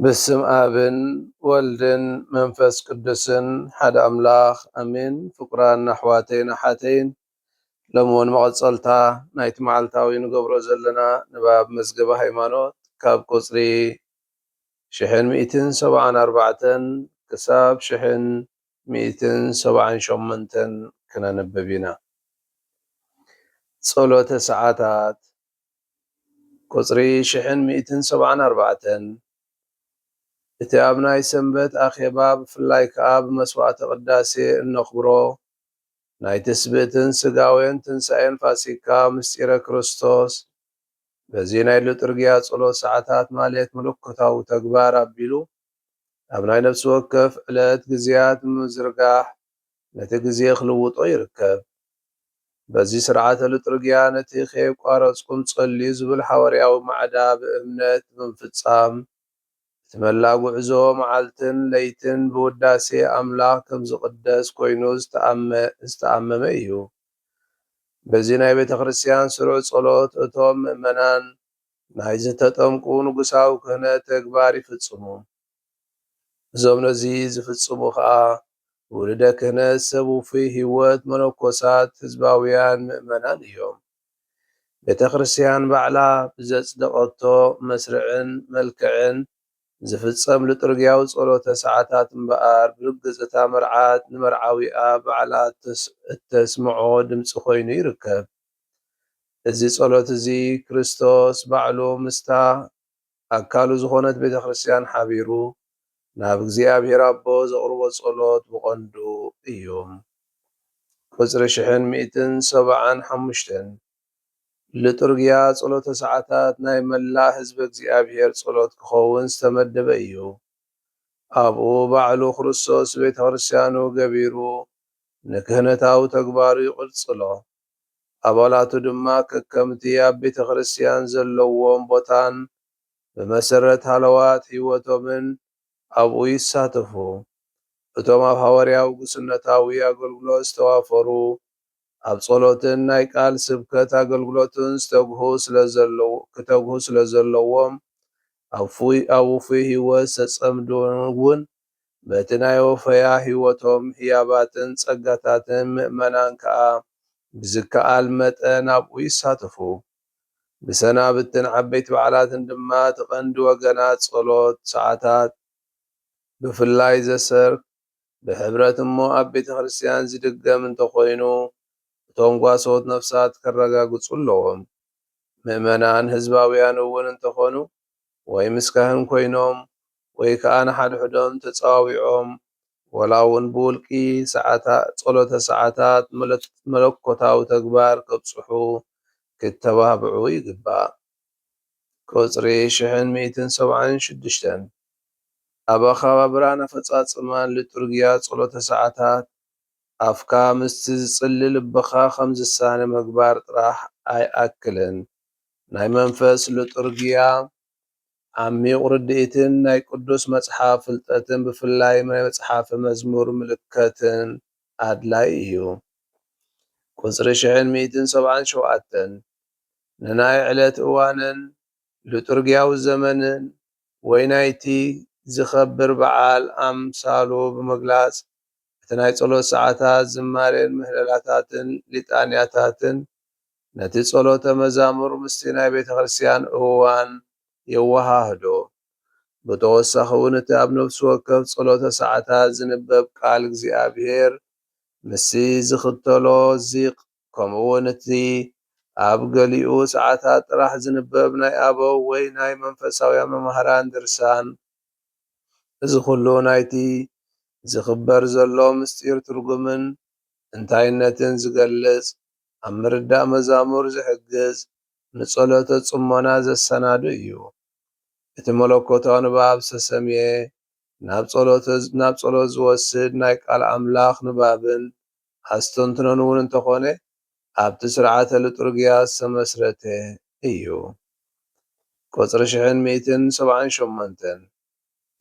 በስም አብን ወልድን መንፈስ ቅዱስን ሓደ አምላኽ አሜን። ፍቁራን አሕዋተይን አሓተይን ለመሆን መቐፀልታ ናይቲ መዓልታዊ ንገብሮ ዘለና ንባብ መዝገበ ሃይማኖት ካብ ቁፅሪ 1174 ክሳብ 1178 ክነንብብ ኢና። ጸሎተ ሰዓታት ቁፅሪ 1174 እቲ ኣብ ናይ ሰንበት ኣኼባ ብፍላይ ከዓ ብመስዋዕተ ቅዳሴ እነኽብሮ ናይ ትስብእትን ስጋዌን ትንሣኤን ፋሲካ ምስጢረ ክርስቶስ በዚ ናይ ሊጡርግያ ጸሎት ሰዓታት ማለት መለኮታዊ ተግባር ኣቢሉ ኣብ ናይ ነፍሲ ወከፍ ዕለት ጊዜያት ምዝርጋሕ ነቲ ጊዜ ክልውጦ ይርከብ። በዚ ስርዓተ ሊጡርግያ ነቲ ከየቋረጽኩም ጸልዩ ዝብል ሐዋርያዊ ማዕዳ ብእምነት ብምፍጻም ትመላእ ጉዕዞ መዓልትን ለይትን ብውዳሴ ኣምላኽ ከም ዝቕደስ ኮይኑ ዝተኣመመ እዩ። በዚ ናይ ቤተ ክርስቲያን ስሩዕ ጸሎት እቶም ምእመናን ናይ ዝተጠምቁ ንጉሳዊ ክህነት ተግባር ይፍጽሙ። እዞም ነዚ ዝፍጽሙ ከዓ ውልደ ክህነት ሰብ ውፉይ ህይወት መነኮሳት ህዝባውያን ምእመናን እዮም። ቤተ ክርስቲያን ባዕላ ብዘጽደቐቶ መስርዕን መልክዕን ዝፍጸም ሊጡርግያዊ ጸሎተ ሰዓታት እምበኣር ብርግጽታ መርዓት ንመርዓዊኣ ባዕላ እተስምዖ ድምፂ ኮይኑ ይርከብ። እዚ ጸሎት እዚ ክርስቶስ ባዕሉ ምስታ ኣካሉ ዝኾነት ቤተ ክርስቲያን ሓቢሩ ናብ እግዚኣብሔር ኣቦ ዘቕርቦ ጸሎት ብቐንዱ እዩ። ቁፅሪ 1175 ሊጡርግያ ጸሎተ ሰዓታት ናይ መላእ ህዝቢ እግዚኣብሔር ጸሎት ክኸውን ዝተመደበ እዩ። ኣብኡ ባዕሉ ክርስቶስ ቤተ ክርስቲያኑ ገቢሩ ንክህነታዊ ተግባሩ ይቕጽሎ። ኣባላቱ ድማ ከከምቲ ኣብ ቤተ ክርስቲያን ዘለዎም ቦታን ብመሰረት ሃለዋት ህይወቶምን ኣብኡ ይሳተፉ። እቶም ኣብ ሐዋርያዊ ጉስነታዊ ኣገልግሎት ዝተዋፈሩ ኣብ ጸሎትን ናይ ቃል ስብከት ኣገልግሎትን ክተግሁ ስለ ዘለዎም ኣብ ውፉይ ህይወት ዝተጸምዱ እውን በቲ ናይ ወፈያ ህይወቶም ህያባትን ጸጋታትን ምእመናን ከዓ ብዝከኣል መጠን ኣብኡ ይሳተፉ። ብሰናብትን ዓበይቲ በዓላትን ድማ ትቐንዲ ወገናት ጸሎት ሰዓታት ብፍላይ ዘሰርክ ብሕብረት እሞ ኣብ ቤተ ክርስቲያን ዝድገም እንተኾይኑ እቶም ጓሶት ነፍሳት ከረጋግጹ ኣለዎም። ምእመናን ህዝባውያን እውን እንተኾኑ ወይ ምስ ካህን ኮይኖም ወይ ከዓ ንሓድሕዶም ተጸዋዊዖም ወላ እውን ብውልቂ ጸሎተ ሰዓታት መለኮታዊ ተግባር ከብጽሑ ክተባብዑ ይግባእ። ቁፅሪ 1176 ኣብ ኣኸባብራን ኣፈጻጽማን ሊጡርግያ ጸሎተ ሰዓታት ኣፍካ ምስቲ ዝጽሊ ልብኻ ከም ዝሳነ ምግባር ጥራሕ ኣይኣክልን። ናይ መንፈስ ሊጡርግያ ዓሚቝ ርድኢትን ናይ ቅዱስ መጽሓፍ ፍልጠትን ብፍላይ ናይ መጽሓፈ መዝሙር ምልከትን ኣድላይ እዩ። ቁፅሪ 1177 ንናይ ዕለት እዋንን ሊጡርግያዊ ዘመንን ወይ ናይቲ ዝኸብር በዓል ኣምሳሉ ብምግላጽ እቲ ናይ ጸሎት ሰዓታት ዝማሬን ምህለላታትን ሊጣንያታትን ነቲ ጸሎተ መዛሙር ምስቲ ናይ ቤተ ክርስቲያን እዋን የወሃህዶ። ብተወሳኺ እውን እቲ ኣብ ነፍሲ ወከፍ ጸሎተ ሰዓታት ዝንበብ ቃል እግዚኣብሔር ምስቲ ዝኽተሎ ዚቕ ከምኡውን እቲ ኣብ ገሊኡ ሰዓታት ጥራሕ ዝንበብ ናይ ኣበው ወይ ናይ መንፈሳውያን መምሃራን ድርሳን እዚ ኩሉ ናይቲ ዝኽበር ዘሎ ምስጢር ትርጉምን እንታይነትን ዝገልጽ ኣብ ምርዳእ መዛሙር ዝሕግዝ ንጸሎተ ጽሞና ዘሰናዱ እዩ። እቲ መለኮታዊ ንባብ ዝተሰምየ ናብ ጸሎት ዝወስድ ናይ ቃል ኣምላኽ ንባብን ኣስተንትኖን እውን እንተኾነ ኣብቲ ስርዓተ ሊጡርግያ ዝተመስረተ እዩ። ቁፅሪ 1178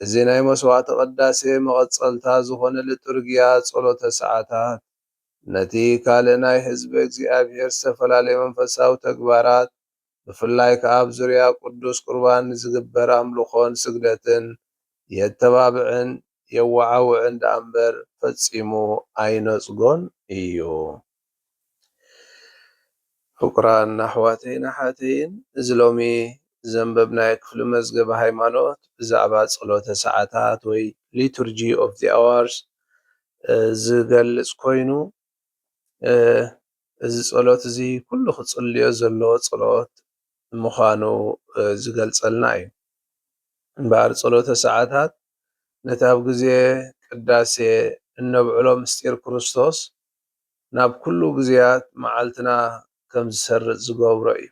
እዚ ናይ መስዋዕቲ ቅዳሴ መቐጸልታ ዝኾነ ሊጡርግያ ጸሎተ ሰዓታት ነቲ ካልእ ናይ ህዝቢ እግዚኣብሔር ዝተፈላለየ መንፈሳዊ ተግባራት ብፍላይ ከዓ ኣብ ዙርያ ቅዱስ ቁርባን ዝግበር ኣምልኾን ስግደትን የተባብዕን የዋዓውዕን ዳኣ እምበር ፈጺሙ ኣይነጽጎን እዩ። ፍቁራን ኣሕዋተይን ኣሓተይን እዚ ሎሚ ዘንበብናይ ክፍሊ መዝገበ ሃይማኖት ብዛዕባ ጸሎተ ሰዓታት ወይ ሊቱርጂ ኦፍ ዚ ኣዋርስ ዝገልጽ ኮይኑ እዚ ጸሎት እዚ ኩሉ ክጽልዮ ዘለዎ ጸሎት ምዃኑ ዝገልጸልና እዩ። እምበኣር ጸሎተ ሰዓታት ነቲ ኣብ ግዜ ቅዳሴ እነብዕሎ ምስጢር ክርስቶስ ናብ ኩሉ ግዜያት መዓልትና ከም ዝሰርጽ ዝገብሮ እዩ።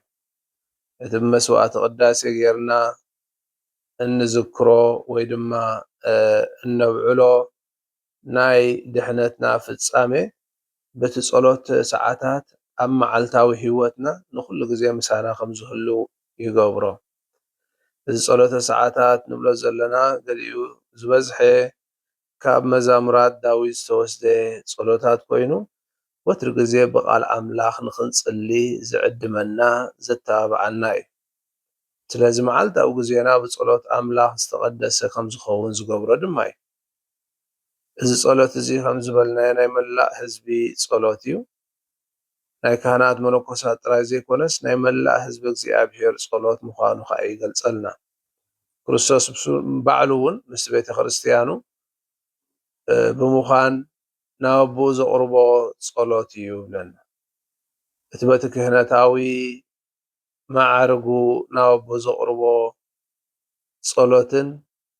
እቲ ብመስዋእቲ ቅዳሴ ጌርና እንዝክሮ ወይ ድማ እነብዕሎ ናይ ድሕነትና ፍጻሜ በቲ ጸሎት ሰዓታት ኣብ መዓልታዊ ህይወትና ንኩሉ ግዜ ምሳና ከም ዝህሉ ይገብሮ። እዚ ጸሎተ ሰዓታት ንብሎ ዘለና ገሊኡ ዝበዝሐ ካብ መዛሙራት ዳዊት ዝተወስደ ጸሎታት ኮይኑ ወትሪ ግዜ ብቓል ኣምላኽ ንኽንጽሊ ዝዕድመና ዘተባብዓና እዩ። ስለዚ መዓልታዊ ግዜና ብጸሎት ኣምላኽ ዝተቐደሰ ከም ዝኸውን ዝገብሮ ድማ እዩ። እዚ ጸሎት እዚ ከም ዝበልናዮ ናይ መላእ ህዝቢ ጸሎት እዩ። ናይ ካህናት መነኮሳት ጥራይ ዘይኮነስ ናይ መላእ ህዝቢ እግዚኣብሄር ጸሎት ምዃኑ ከዓ ይገልጸልና። ክርስቶስ ባዕሉ እውን ምስ ቤተ ክርስትያኑ ብምዃን ናብ ኣቦኡ ዘቕርቦ ጸሎት እዩ ይብለና። እቲ በቲ ክህነታዊ ማዕርጉ ናብ ኣቦ ዘቕርቦ ጸሎትን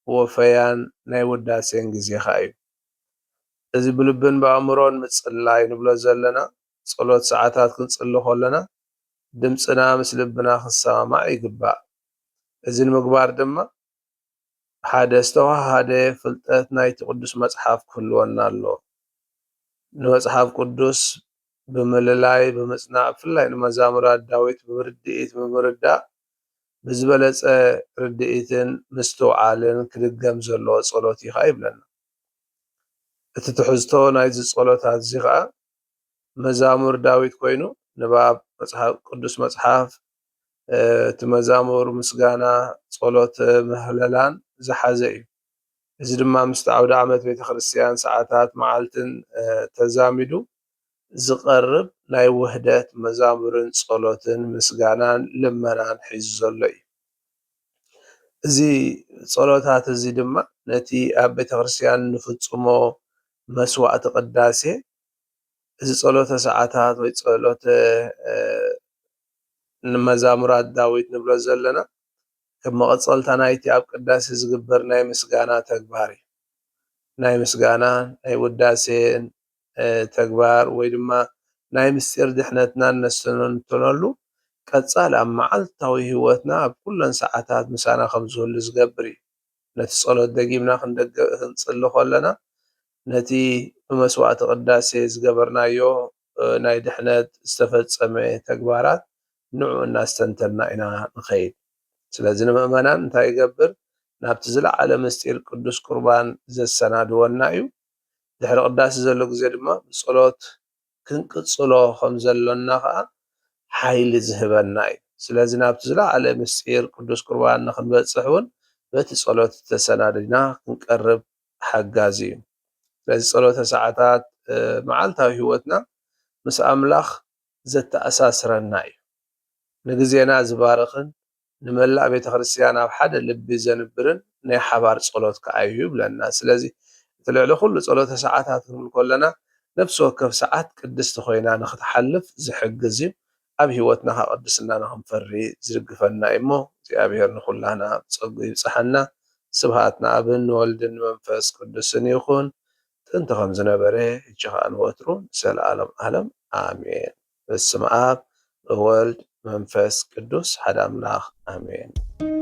ወፈያን ናይ ውዳሴን ግዜ ከዓ እዩ። እዚ ብልብን ብኣእምሮን ምጽላይ ንብሎ ዘለና ጸሎት ሰዓታት ክንጽሊ ከለና ድምፅና ምስ ልብና ክሰማማዕ ይግባእ። እዚ ንምግባር ድማ ሓደ ዝተዋሃደ ፍልጠት ናይቲ ቅዱስ መጽሓፍ ክህልወና ኣሎ። ንመጽሓፍ ቅዱስ ብምልላይ ብምጽናዕ ብፍላይ ንመዛሙራት ዳዊት ብርድኢት ብምርዳእ ብዝበለጸ ርድኢትን ምስትውዓልን ክድገም ዘለዎ ጸሎት እዩ ከዓ ይብለና። እቲ ትሕዝቶ ናይዚ ጸሎታት እዚ ከዓ መዛሙር ዳዊት ኮይኑ ንባብ ቅዱስ መጽሓፍ እቲ መዛሙር ምስጋና ጸሎት ምህለላን ዝሓዘ እዩ። እዚ ድማ ምስቲ ዓውደ ዓመት ቤተ ክርስትያን ሰዓታት መዓልትን ተዛሚዱ ዝቐርብ ናይ ውህደት መዛሙርን ጸሎትን ምስጋናን ልመናን ሒዙ ዘሎ እዩ። እዚ ጸሎታት እዚ ድማ ነቲ ኣብ ቤተ ክርስትያን ንፍጽሞ መስዋእቲ ቅዳሴ እዚ ጸሎተ ሰዓታት ወይ ጸሎተ ንመዛሙራት ዳዊት ንብሎ ዘለና ከም መቐጸልታ ናይቲ ኣብ ቅዳሴ ዝግበር ናይ ምስጋና ተግባር እዩ። ናይ ምስጋናን ናይ ውዳሴን ተግባር ወይ ድማ ናይ ምስጢር ድሕነትና ነስተነትነሉ ቀጻሊ ኣብ መዓልታዊ ህይወትና ኣብ ኩለን ሰዓታት ምሳና ከም ዝህሉ ዝገብር እዩ። ነቲ ጸሎት ደጊምና ክንጽሊ ከለና ነቲ ብመስዋእቲ ቅዳሴ ዝገበርናዮ ናይ ድሕነት ዝተፈጸመ ተግባራት ንዑ እናስተንተና ኢና ንኸይድ። ስለዚ ንምእመናን እንታይ ይገብር? ናብቲ ዝለዓለ ምስጢር ቅዱስ ቁርባን ዘሰናድወና እዩ። ድሕሪ ቅዳሴ ዘሎ ግዜ ድማ ብጸሎት ክንቅጽሎ ከም ዘለና ከዓ ሓይሊ ዝህበና እዩ። ስለዚ ናብቲ ዝለዓለ ምስጢር ቅዱስ ቁርባን ንኽንበጽሕ እውን በቲ ጸሎት ተሰናዲና ክንቀርብ ሓጋዚ እዩ። ስለዚ ጸሎተ ሰዓታት መዓልታዊ ህይወትና ምስ ኣምላኽ ዘተኣሳስረና እዩ። ንግዜና ዝባርኽን ንመላእ ቤተ ክርስትያን ኣብ ሓደ ልቢ ዘንብርን ናይ ሓባር ጸሎት ከዓ እዩ ይብለና። ስለዚ እቲ ልዕሊ ኩሉ ጸሎተ ሰዓታት ክንብል ከለና ነፍሲ ወከፍ ሰዓት ቅድስቲ ኮይና ንኽትሓልፍ ዝሕግዝ እዩ። ኣብ ህይወትና ከዓ ቅድስና ንኽንፈሪ ዝድግፈና እዩ እሞ እግዚኣብሄር ንኹላና ብጸጉ ይብጽሐና። ስብሃት ንኣብን ንወልድን ንመንፈስ ቅዱስን ይኹን ጥንቲ ከም ዝነበረ ሕጂ ከዓ ንወትሩ ንዘለኣለም ዓለም ኣሜን። በስመ አብ ወወልድ መንፈስ ቅዱስ ሓደ አምላክ አሜን።